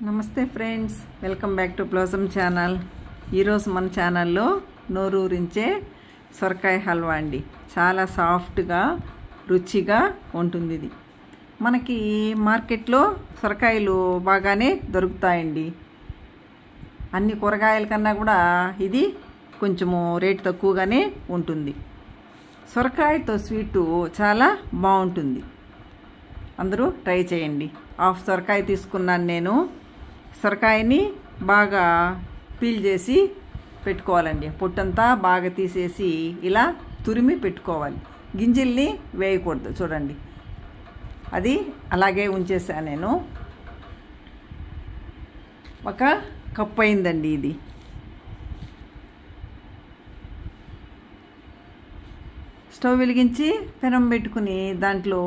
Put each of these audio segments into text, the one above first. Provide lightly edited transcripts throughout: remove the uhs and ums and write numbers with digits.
నమస్తే friends, welcome back to blossom channel. ఈరోజు మన ఛానల్లో నోరూరించే సొరకాయ హల్వా అండి. చాలా సాఫ్ట్గా రుచిగా ఉంటుంది. ఇది మనకి మార్కెట్లో సొరకాయలు బాగానే దొరుకుతాయండి. అన్ని కూరగాయల కన్నా కూడా ఇది కొంచెము రేటు తక్కువగానే ఉంటుంది. సొరకాయతో స్వీటు చాలా బాగుంటుంది. అందరూ ట్రై చేయండి. హాఫ్ సొరకాయ తీసుకున్నాను నేను. సొరకాయని బాగా పీల్ చేసి పెట్టుకోవాలండి. పొట్టంతా బాగా తీసేసి ఇలా తురిమి పెట్టుకోవాలి. గింజల్ని వేయకూడదు. చూడండి, అది అలాగే ఉంచేసాను నేను. ఒక కప్పు అయిందండి ఇది. స్టవ్ వెలిగించి పెనం పెట్టుకుని దాంట్లో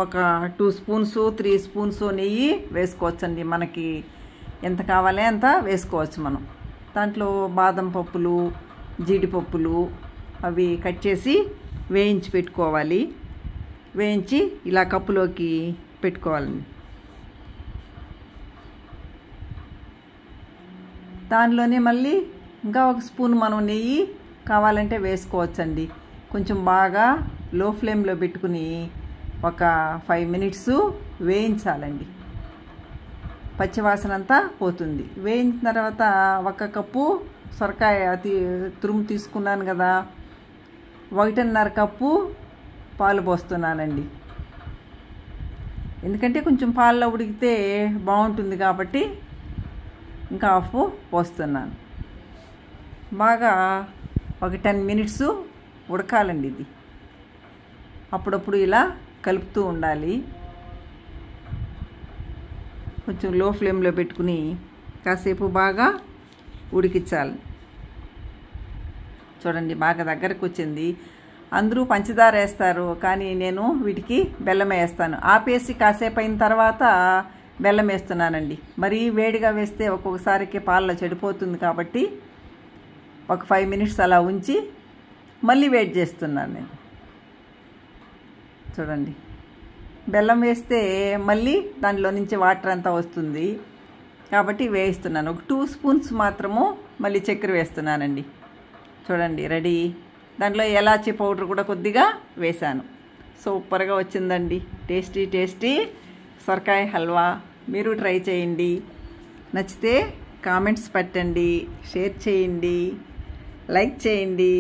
ఒక 2 స్పూన్స్ 3 స్పూన్స్ నెయ్యి వేసుకోవచ్చండి. మనకి ఎంత కావాలో అంత వేసుకోవచ్చు మనం. దాంట్లో బాదం పప్పులు, జీడిపప్పులు అవి కట్ చేసి వేయించి పెట్టుకోవాలి. వేయించి ఇలా కప్పులోకి పెట్టుకోవాలండి. దానిలోనే మళ్ళీ ఇంకా 1 స్పూన్ మనం నెయ్యి కావాలంటే వేసుకోవచ్చండి. కొంచెం బాగా లో ఫ్లేమ్లో పెట్టుకుని ఒక 5 మినిట్స్ వేయించాలండి. పచ్చివాసన అంతా పోతుంది. వేయించిన తర్వాత 1 కప్పు సొరకాయ తురుము తీసుకున్నాను కదా, 1.5 కప్పు పాలు పోస్తున్నానండి. ఎందుకంటే కొంచెం పాలలో ఉడికితే బాగుంటుంది కాబట్టి ఇంకా హాఫ్ పోస్తున్నాను. బాగా ఒక 10 మినిట్స్ ఉడకాలండి. ఇది అప్పుడప్పుడు ఇలా కలుపుతూ ఉండాలి. కొంచెం లో ఫ్లేమ్లో పెట్టుకుని కాసేపు బాగా ఉడికించాలి. చూడండి, బాగా దగ్గరకు వచ్చింది. అందరూ పంచదార వేస్తారు, కానీ నేను వీటికి బెల్లం వేస్తాను. ఆపేసి కాసేపు అయిన తర్వాత బెల్లం వేస్తున్నానండి. మరీ వేడిగా వేస్తే ఒక్కొక్కసారికి పాలలో చెడిపోతుంది కాబట్టి ఒక 5 మినిట్స్ అలా ఉంచి మళ్ళీ వేడి చేస్తున్నాను నేను. చూడండి, బెల్లం వేస్తే మళ్ళీ దానిలో నుంచి వాటర్ అంతా వస్తుంది కాబట్టి వేయిస్తున్నాను. ఒక 2 స్పూన్స్ మాత్రము మళ్ళీ చక్కెర వేస్తున్నానండి. చూడండి, రెడీ. దాంట్లో ఎలాచీ పౌడర్ కూడా కొద్దిగా వేశాను. సూపర్గా వచ్చిందండి. టేస్టీ టేస్టీ సొరకాయ హల్వా. మీరు ట్రై చేయండి. నచ్చితే కామెంట్స్ పెట్టండి, షేర్ చేయండి, లైక్ చేయండి.